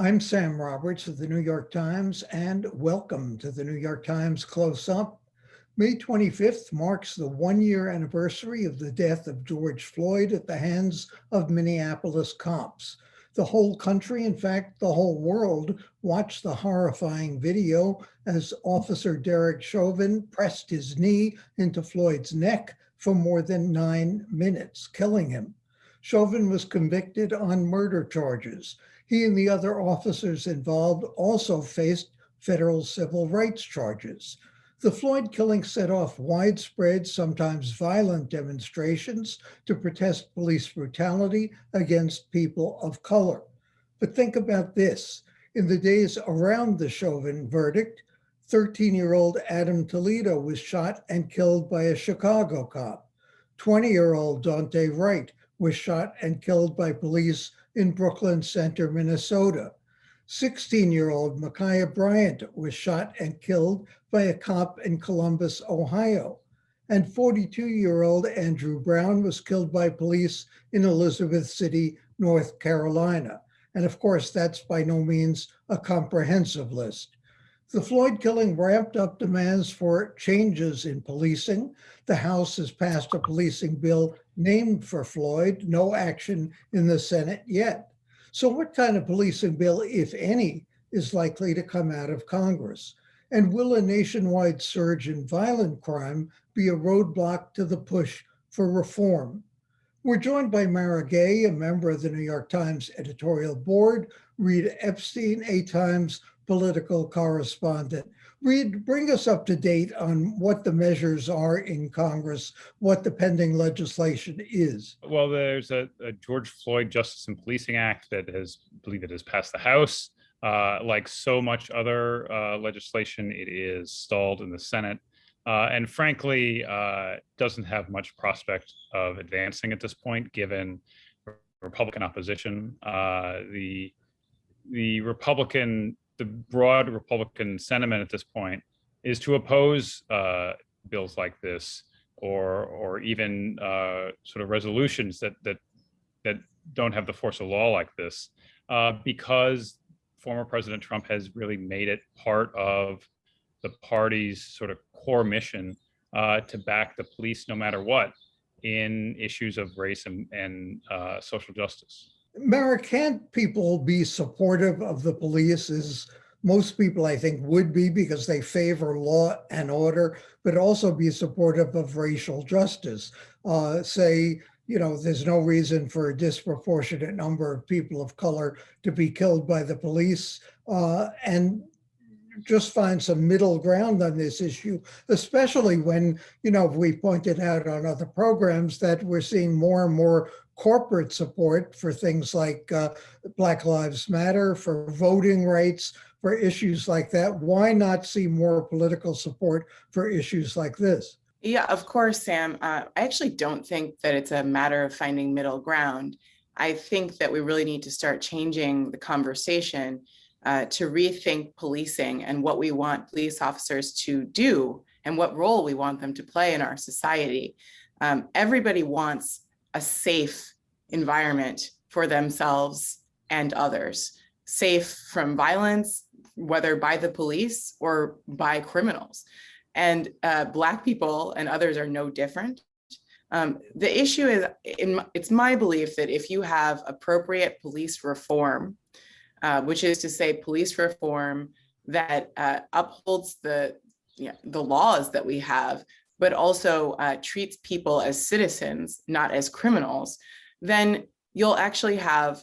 I'm Sam Roberts of the New York Times, and welcome to the New York Times Close Up. May 25th marks the one-year anniversary of the death of George Floyd at the hands of Minneapolis cops. The whole country, in fact, the whole world, watched the horrifying video as Officer Derek Chauvin pressed his knee into Floyd's neck for more than 9 minutes, killing him. Chauvin was convicted on murder charges. He and the other officers involved also faced federal civil rights charges. The Floyd killing set off widespread, sometimes violent demonstrations to protest police brutality against people of color. But think about this. In the days around the Chauvin verdict, 13-year-old Adam Toledo was shot and killed by a Chicago cop. 20-year-old Daunte Wright was shot and killed by police in Brooklyn Center, Minnesota. 16-year-old Micaiah Bryant was shot and killed by a cop in Columbus, Ohio. And 42-year-old Andrew Brown was killed by police in Elizabeth City, North Carolina. And of course, that's by no means a comprehensive list. The Floyd killing ramped up demands for changes in policing. The House has passed a policing bill named for Floyd, no action in the Senate yet. So what kind of policing bill, if any, is likely to come out of Congress? And will a nationwide surge in violent crime be a roadblock to the push for reform? We're joined by Mara Gay, a member of the New York Times editorial board, Reid Epstein, a Times Political Correspondent. Reid, bring us up to date on what the measures are in Congress, what the pending legislation is. Well, there's a George Floyd Justice and Policing Act that has, I believe it has passed the House. Like so much other legislation, it is stalled in the Senate. And frankly, doesn't have much prospect of advancing at this point, given Republican opposition. The broad Republican sentiment at this point is to oppose bills like this, or even sort of resolutions that don't have the force of law like this, because former President Trump has really made it part of the party's sort of core mission to back the police no matter what in issues of race and social justice. Mara, can't people be supportive of the police, as most people, I think, would be, because they favor law and order, but also be supportive of racial justice? Say, there's no reason for a disproportionate number of people of color to be killed by the police, and just find some middle ground on this issue, especially when, we pointed out on other programs that we're seeing more and more corporate support for things like Black Lives Matter, for voting rights, for issues like that. Why not see more political support for issues like this? Yeah, of course, Sam. I actually don't think that it's a matter of finding middle ground. I think that we really need to start changing the conversation to rethink policing and what we want police officers to do and what role we want them to play in our society. Everybody wants a safe environment for themselves and others, safe from violence, whether by the police or by criminals. And Black people and others are no different. The issue is, it's my belief that if you have appropriate police reform, which is to say police reform that upholds the laws that we have, but also treats people as citizens, not as criminals, then you'll actually have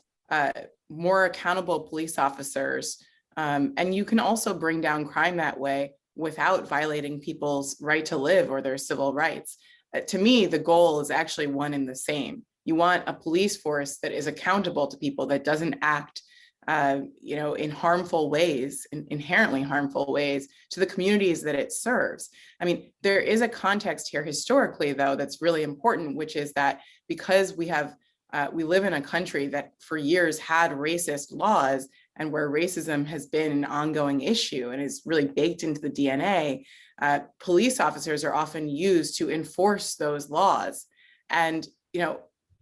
more accountable police officers. And you can also bring down crime that way without violating people's right to live or their civil rights. To me, the goal is actually one and the same. You want a police force that is accountable to people, that doesn't act in harmful ways, inherently harmful ways to the communities that it serves. I mean, there is a context here historically, though, that's really important, which is that because we live in a country that for years had racist laws, and where racism has been an ongoing issue and is really baked into the DNA, police officers are often used to enforce those laws. And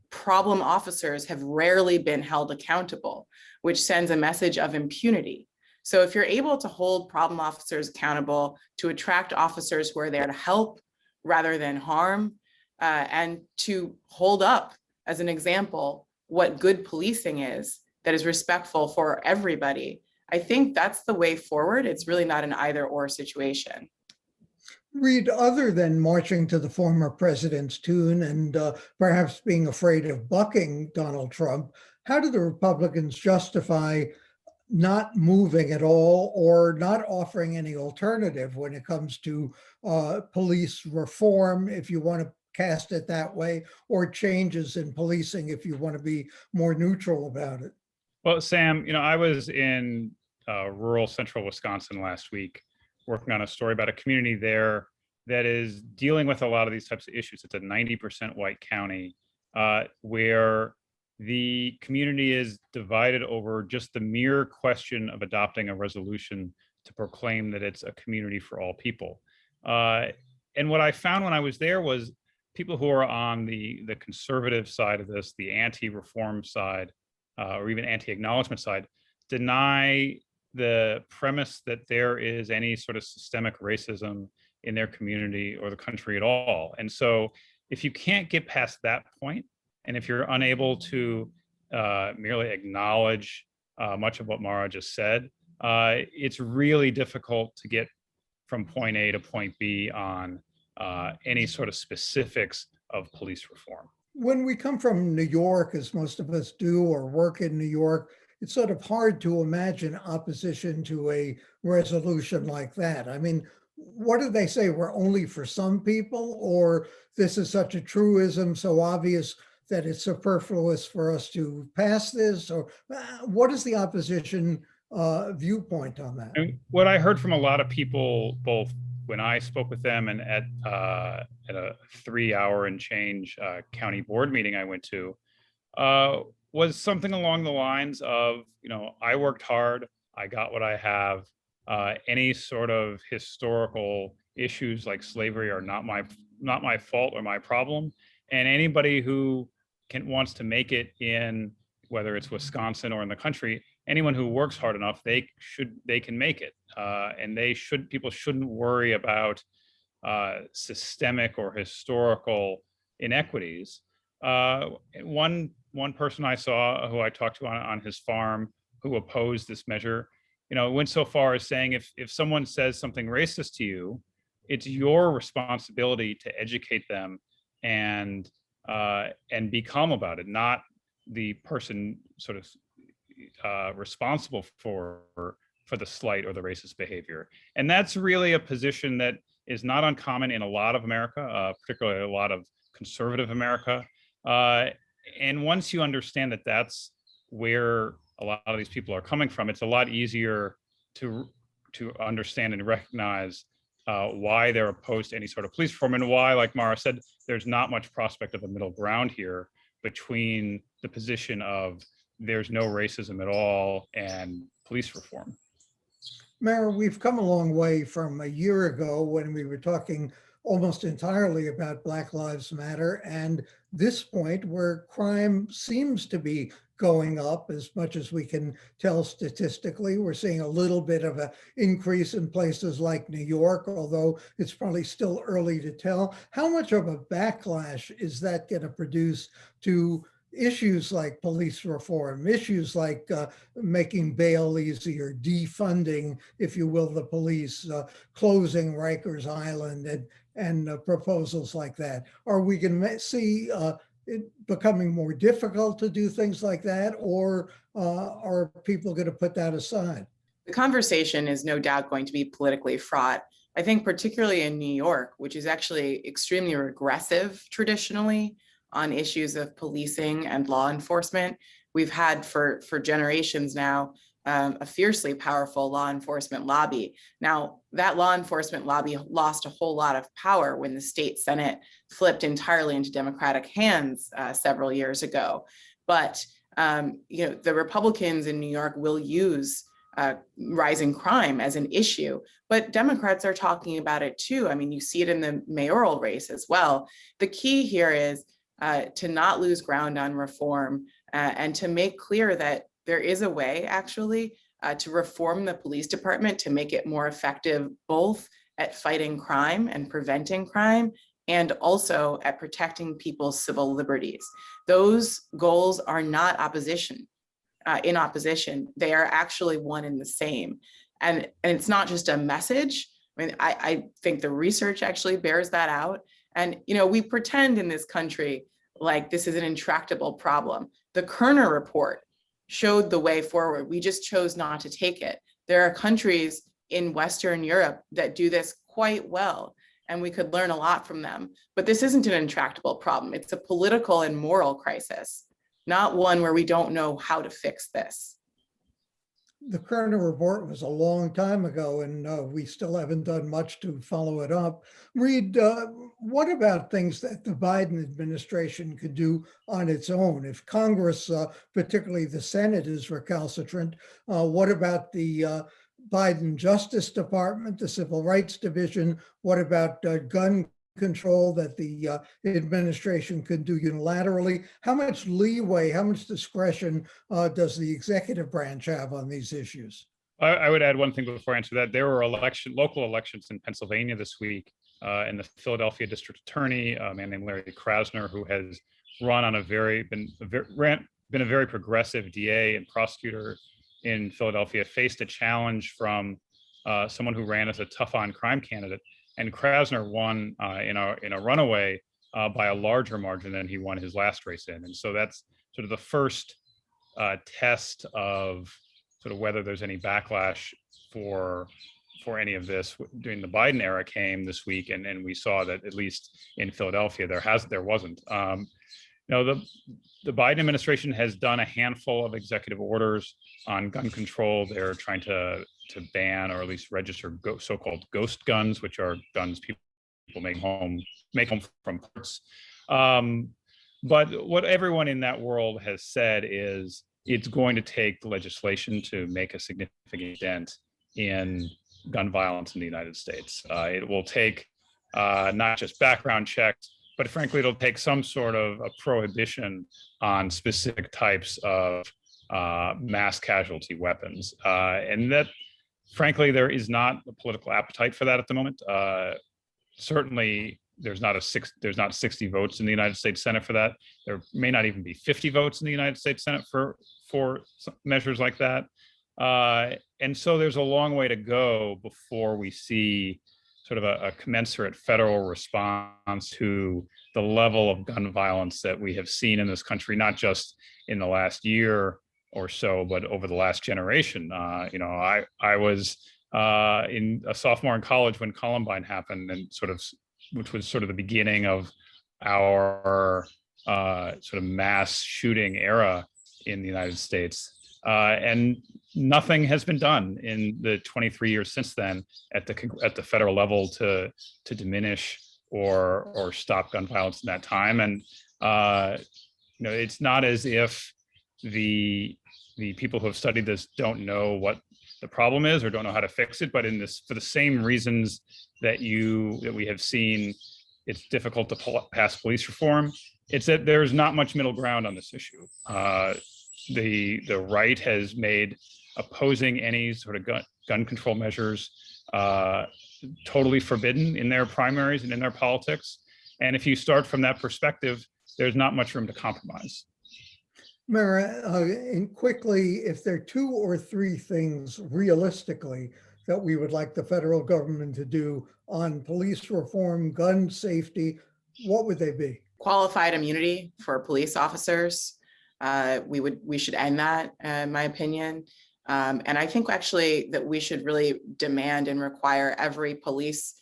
problem officers have rarely been held accountable, which sends a message of impunity. So if you're able to hold problem officers accountable, to attract officers who are there to help rather than harm, and to hold up as an example what good policing is, that is respectful for everybody, I think that's the way forward. It's really not an either or situation. Reid, other than marching to the former president's tune and perhaps being afraid of bucking Donald Trump, how do the Republicans justify not moving at all or not offering any alternative when it comes to police reform, if you want to cast it that way, or changes in policing, if you want to be more neutral about it? Well, Sam, I was in rural central Wisconsin last week working on a story about a community there that is dealing with a lot of these types of issues. It's a 90% white county where the community is divided over just the mere question of adopting a resolution to proclaim that it's a community for all people. And what I found when I was there was people who are on the conservative side of this, the anti-reform side, or even anti-acknowledgement side, deny the premise that there is any sort of systemic racism in their community or the country at all. And so if you can't get past that point, and if you're unable to merely acknowledge much of what Mara just said, it's really difficult to get from point A to point B on any sort of specifics of police reform. When we come from New York, as most of us do, or work in New York, it's sort of hard to imagine opposition to a resolution like that. I mean, what do they say? We're only for some people, or this is such a truism, so obvious that it's superfluous for us to pass this? Or what is the opposition viewpoint on that? And what I heard from a lot of people, both when I spoke with them and at a 3-hour and change county board meeting I went to, was something along the lines of, I worked hard, I got what I have. Any sort of historical issues like slavery are not my fault or my problem. And anybody who wants to make it in, whether it's Wisconsin or in the country, anyone who works hard enough, they can make it. And people shouldn't worry about systemic or historical inequities. One person I saw who I talked to on his farm who opposed this measure, went so far as saying if someone says something racist to you, it's your responsibility to educate them and be calm about it, not the person sort of responsible for the slight or the racist behavior. And that's really a position that is not uncommon in a lot of America, particularly a lot of conservative America. And once you understand that that's where a lot of these people are coming from, it's a lot easier to understand and recognize why they're opposed to any sort of police reform, and why, like Mara said, there's not much prospect of a middle ground here between the position of there's no racism at all and police reform. Mara, we've come a long way from a year ago when we were talking almost entirely about Black Lives Matter, and this point where crime seems to be going up as much as we can tell statistically. We're seeing a little bit of an increase in places like New York, although it's probably still early to tell. How much of a backlash is that going to produce to issues like police reform, issues like making bail easier, defunding, if you will, the police, closing Rikers Island, and proposals like that? Are we going to see it becoming more difficult to do things like that, or are people going to put that aside? The conversation is no doubt going to be politically fraught. I think particularly in New York, which is actually extremely regressive traditionally on issues of policing and law enforcement. We've had for generations now a fiercely powerful law enforcement lobby. Now, that law enforcement lobby lost a whole lot of power when the state Senate flipped entirely into Democratic hands several years ago. But the Republicans in New York will use rising crime as an issue, but Democrats are talking about it too. I mean, you see it in the mayoral race as well. The key here is to not lose ground on reform, and to make clear that there is a way actually to reform the police department to make it more effective, both at fighting crime and preventing crime, and also at protecting people's civil liberties. Those goals are not in opposition. They are actually one and the same. And it's not just a message. I mean, I think the research actually bears that out. And, we pretend in this country like this is an intractable problem. The Kerner report showed the way forward. We just chose not to take it. There are countries in Western Europe that do this quite well, and we could learn a lot from them. But this isn't an intractable problem. It's a political and moral crisis, not one where we don't know how to fix this. The Kerner report was a long time ago, and we still haven't done much to follow it up. Reid, what about things that the Biden administration could do on its own? If Congress, particularly the Senate, is recalcitrant, what about the Biden Justice Department, the Civil Rights Division? What about gun control that the administration can do unilaterally? How much leeway, how much discretion does the executive branch have on these issues? I would add one thing before I answer that. There were local elections in Pennsylvania this week, and the Philadelphia district attorney, a man named Larry Krasner, who has run on been a very progressive DA and prosecutor in Philadelphia, faced a challenge from someone who ran as a tough on crime candidate. And Krasner won in a runaway by a larger margin than he won his last race in. And so that's sort of the first test of sort of whether there's any backlash for any of this during the Biden era came this week. And we saw that at least in Philadelphia, there wasn't. The Biden administration has done a handful of executive orders on gun control. They're trying to ban or at least register so-called ghost guns, which are guns people make home from parts. But what everyone in that world has said is it's going to take legislation to make a significant dent in gun violence in the United States. It will take not just background checks, but frankly, it'll take some sort of a prohibition on specific types of mass casualty weapons. And that, frankly, there is not a political appetite for that at the moment. Certainly, there's not 60 votes in the United States Senate for that. There may not even be 50 votes in the United States Senate for measures like that. And so there's a long way to go before we see sort of a commensurate federal response to the level of gun violence that we have seen in this country, not just in the last year or so, but over the last generation. I was in a sophomore in college when Columbine happened, and which was sort of the beginning of our sort of mass shooting era in the United States. And nothing has been done in the 23 years since then at the federal level to diminish or stop gun violence in that time. And it's not as if the people who have studied this don't know what the problem is or don't know how to fix it, but for the same reasons that we have seen it's difficult to pass police reform, it's that there's not much middle ground on this issue. The right has made opposing any sort of gun control measures totally forbidden in their primaries and in their politics. And if you start from that perspective, there's not much room to compromise. Mara, and quickly, if there are 2 or 3 things realistically that we would like the federal government to do on police reform, gun safety, what would they be? Qualified immunity for police officers. We should end that, in my opinion. And I think actually that we should really demand and require every police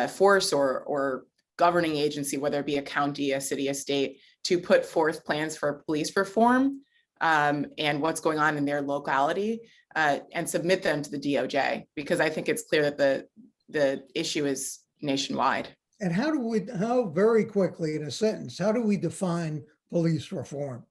force or governing agency, whether it be a county, a city, a state, to put forth plans for police reform and what's going on in their locality and submit them to the DOJ, because I think it's clear that the issue is nationwide. And how very quickly in a sentence, how do we define police reform?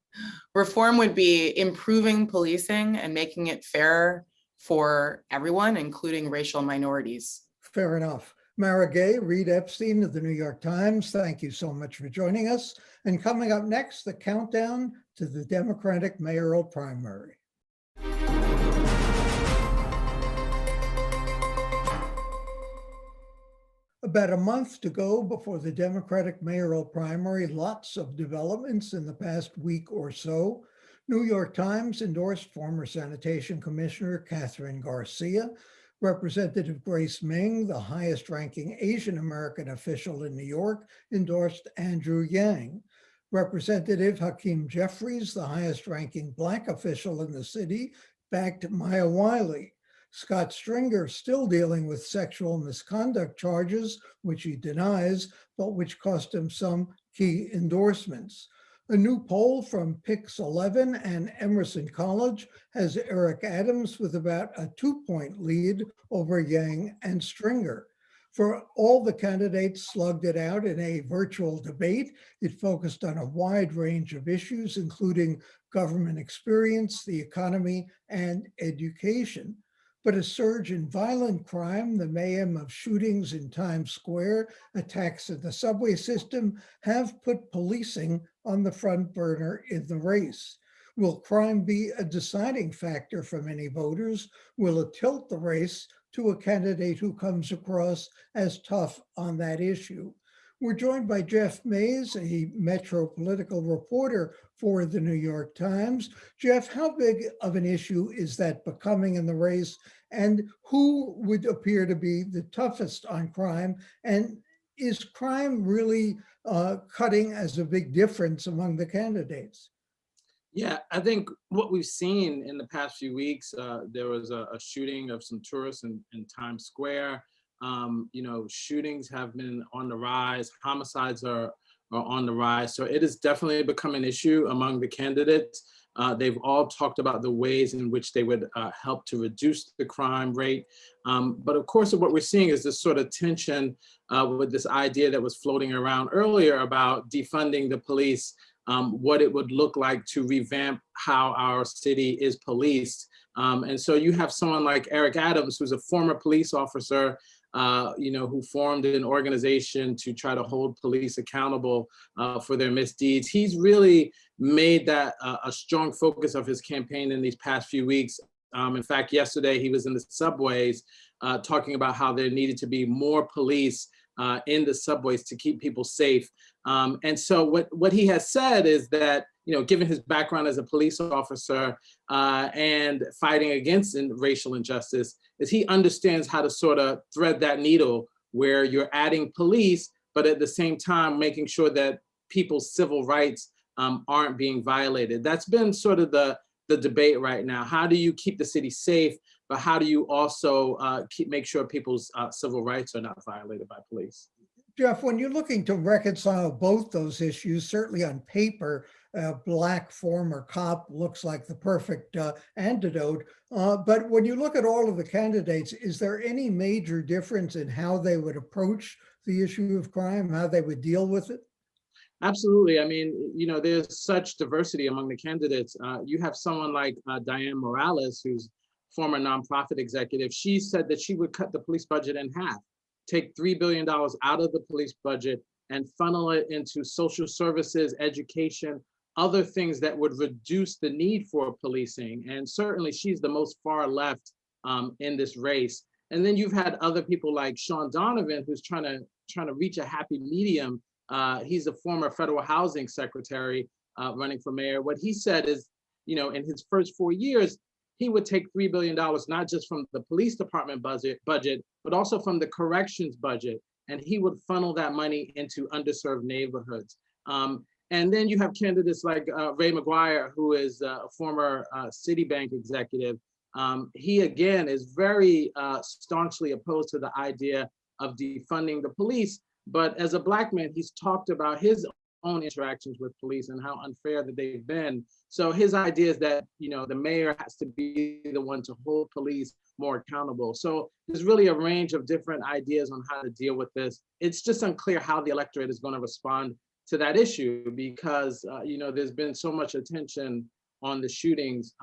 Reform would be improving policing and making it fairer for everyone, including racial minorities. Fair enough. Mara Gay, Reid Epstein of the New York Times, thank you so much for joining us. And coming up next, the countdown to the Democratic mayoral primary. About a month to go before the Democratic mayoral primary, lots of developments in the past week or so. New York Times endorsed former Sanitation Commissioner Kathryn Garcia. Representative Grace Ming, the highest ranking Asian American official in New York, endorsed Andrew Yang. Representative Hakeem Jeffries, the highest ranking Black official in the city, backed Maya Wiley. Scott Stringer, still dealing with sexual misconduct charges, which he denies, but which cost him some key endorsements. A new poll from Pix 11 and Emerson College has Eric Adams with about a 2-point lead over Yang and Stringer. For all the candidates slugged it out in a virtual debate. It focused on a wide range of issues, including government experience, the economy, and education. But a surge in violent crime, the mayhem of shootings in Times Square, attacks in the subway system have put policing on the front burner in the race. Will crime be a deciding factor for many voters? Will it tilt the race to a candidate who comes across as tough on that issue? We're joined by Jeff Mays, a Metro political reporter for the New York Times. Jeff, how big of an issue is that becoming in the race, and who would appear to be the toughest on crime? And is crime really cutting as a big difference among the candidates? Yeah, I think what we've seen in the past few weeks, there was a shooting of some tourists in Times Square. Shootings have been on the rise. Homicides are on the rise. So it has definitely become an issue among the candidates. They've all talked about the ways in which they would help to reduce the crime rate. But of course, what we're seeing is this sort of tension with this idea that was floating around earlier about defunding the police, what it would look like to revamp how our city is policed. And so you have someone like Eric Adams, who's a former police officer, who formed an organization to try to hold police accountable for their misdeeds. He's really made that a strong focus of his campaign in these past few weeks. In fact, yesterday he was in the subways talking about how there needed to be more police in the subways to keep people safe. And so what he has said is that, given his background as a police officer and fighting against racial injustice, is he understands how to sort of thread that needle where you're adding police, but at the same time making sure that people's civil rights aren't being violated. That's been sort of the debate right now. How do you keep the city safe, but how do you also make sure people's civil rights are not violated by police? Jeff, when you're looking to reconcile both those issues, certainly on paper, a Black former cop looks like the perfect antidote. But when you look at all of the candidates, is there any major difference in how they would approach the issue of crime, how they would deal with it? Absolutely. I mean, there's such diversity among the candidates. You have someone like Diane Morales, who's former nonprofit executive. She said that she would cut the police budget in half, take $3 billion out of the police budget and funnel it into social services, education, other things that would reduce the need for policing. And certainly she's the most far left in this race. And then you've had other people like Sean Donovan, who's trying to reach a happy medium. He's a former federal housing secretary running for mayor. What he said is, in his first 4 years, he would take $3 billion, not just from the police department budget, but also from the corrections budget. And he would funnel that money into underserved neighborhoods. And then you have candidates like Ray McGuire, who is a former Citibank executive. He, again, is very staunchly opposed to the idea of defunding the police. But as a Black man, he's talked about his own interactions with police and how unfair that they've been. So his idea is that, the mayor has to be the one to hold police more accountable. So there's really a range of different ideas on how to deal with this. It's just unclear how the electorate is going to respond to that issue because, there's been so much attention on the shootings,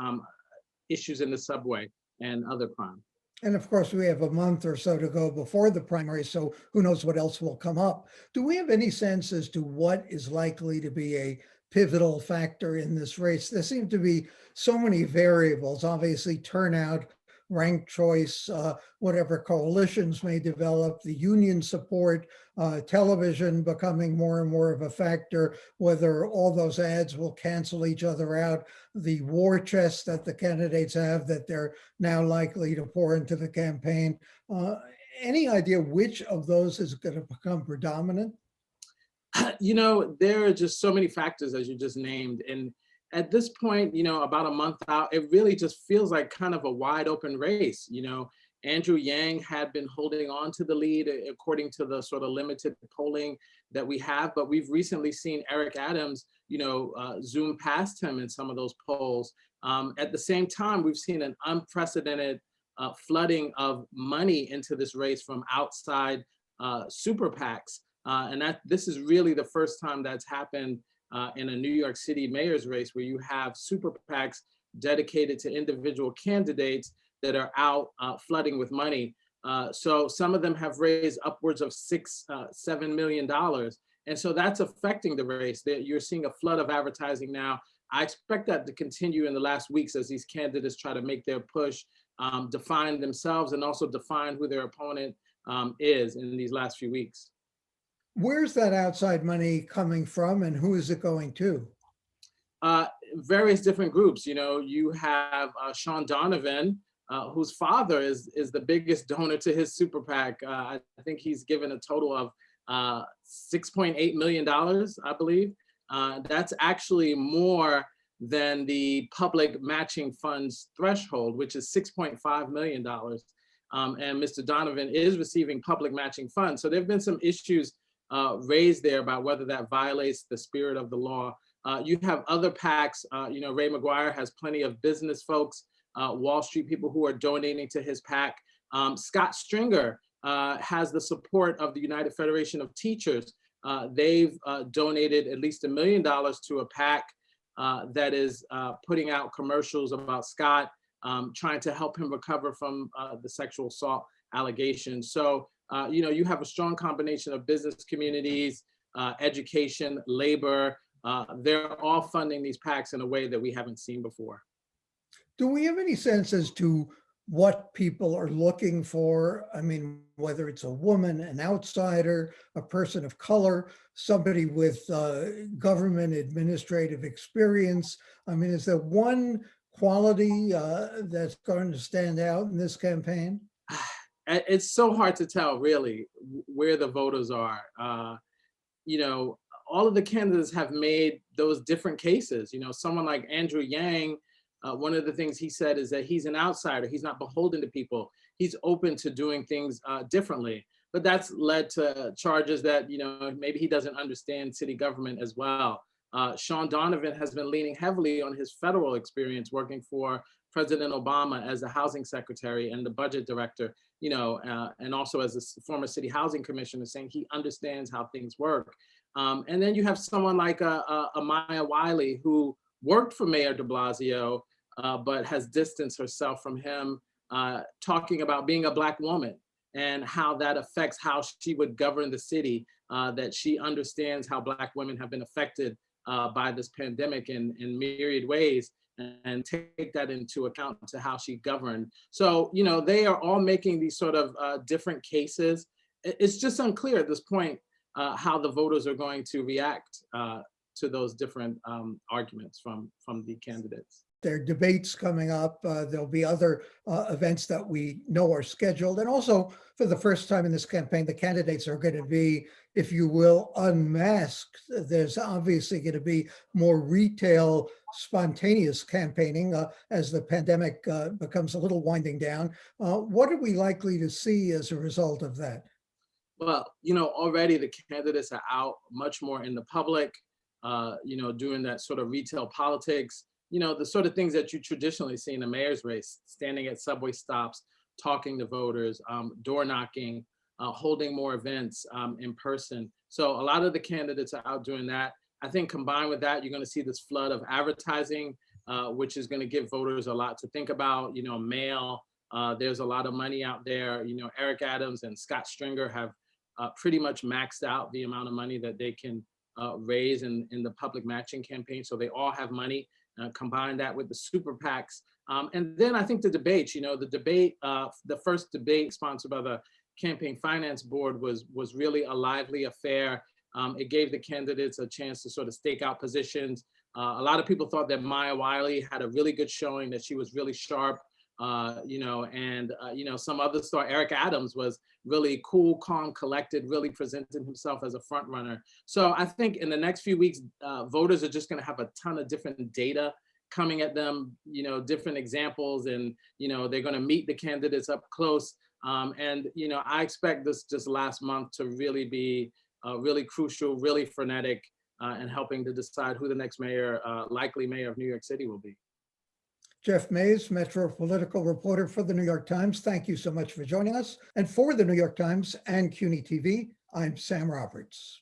issues in the subway and other crime. And of course, we have a month or so to go before the primary, so who knows what else will come up. Do we have any sense as to what is likely to be a pivotal factor in this race? There seem to be so many variables, obviously turnout, ranked choice, whatever coalitions may develop, the union support, television becoming more and more of a factor, whether all those ads will cancel each other out, the war chest that the candidates have that they're now likely to pour into the campaign. Any idea which of those is going to become predominant? You know, there are just so many factors as you just named. And at this point, you know, about a month out, it really just feels like kind of a wide open race. You know, Andrew Yang had been holding on to the lead according to the sort of limited polling that we have, but we've recently seen Eric Adams, you know, zoom past him in some of those polls. At the same time, we've seen an unprecedented flooding of money into this race from outside super PACs. And this is really the first time that's happened in a New York City mayor's race, where you have super PACs dedicated to individual candidates that are out flooding with money. So some of them have raised upwards of $7 million. And so that's affecting the race. You're seeing a flood of advertising now. I expect that to continue in the last weeks as these candidates try to make their push, define themselves, and also define who their opponent is in these last few weeks. Where's that outside money coming from and who is it going to? Various different groups. You know, you have Sean Donovan, whose father is the biggest donor to his super PAC. I think he's given a total of $6.8 million, I believe. That's actually more than the public matching funds threshold, which is $6.5 million. And Mr. Donovan is receiving public matching funds. So there have been some issues raised there about whether that violates the spirit of the law. You have other PACs, you know, Ray McGuire has plenty of business folks, Wall Street people who are donating to his PAC. Scott Stringer has the support of the United Federation of Teachers. They've donated at least $1 million to a PAC that is putting out commercials about Scott, trying to help him recover from the sexual assault allegations. So, you know, you have a strong combination of business communities, education, labor. They're all funding these PACs in a way that we haven't seen before. Do we have any sense as to what people are looking for? I mean, whether it's a woman, an outsider, a person of color, somebody with government administrative experience. I mean, is there one quality that's going to stand out in this campaign? It's so hard to tell, really, where the voters are. You know, all of the candidates have made those different cases. You know, someone like Andrew Yang, one of the things he said is that he's an outsider. He's not beholden to people. He's open to doing things differently. But that's led to charges that, you know, maybe he doesn't understand city government as well. Sean Donovan has been leaning heavily on his federal experience working for President Obama as the housing secretary and the budget director, you know, and also as a former city housing commissioner, saying he understands how things work. And then you have someone like Amaya Wiley, who worked for Mayor de Blasio, but has distanced herself from him, talking about being a Black woman and how that affects how she would govern the city, that she understands how Black women have been affected by this pandemic in myriad ways, and take that into account to how she governed. So, you know, they are all making these sort of different cases. It's just unclear at this point how the voters are going to react to those different arguments from the candidates. There are debates coming up. There'll be other events that we know are scheduled. And also, for the first time in this campaign, the candidates are going to be, if you will, unmasked. There's obviously going to be more retail, spontaneous campaigning as the pandemic becomes a little winding down. What are we likely to see as a result of that? Well, you know, already the candidates are out much more in the public, you know, doing that sort of retail politics. You know, the sort of things that you traditionally see in a mayor's race, standing at subway stops, talking to voters, door knocking, holding more events in person. So a lot of the candidates are out doing that. I think combined with that, you're going to see this flood of advertising, which is going to give voters a lot to think about, you know, mail, There's a lot of money out there. You know, Eric Adams and Scott Stringer have pretty much maxed out the amount of money that they can raise in the public matching campaign. So they all have money. Combine that with the super PACs. And then I think the debates, you know, the first debate sponsored by the Campaign Finance Board was really a lively affair. It gave the candidates a chance to sort of stake out positions. A lot of people thought that Maya Wiley had a really good showing, that she was really sharp, you know, and, you know, some others thought Eric Adams was really cool, calm, collected, really presented himself as a front runner. So I think in the next few weeks, voters are just going to have a ton of different data coming at them, you know, different examples, and, you know, they're going to meet the candidates up close. And, you know, I expect this just last month to really be really crucial, really frenetic, and helping to decide who the next mayor, likely mayor of New York City will be. Jeff Mays, Metro political reporter for the New York Times. Thank you so much for joining us. And for the New York Times and CUNY TV, I'm Sam Roberts.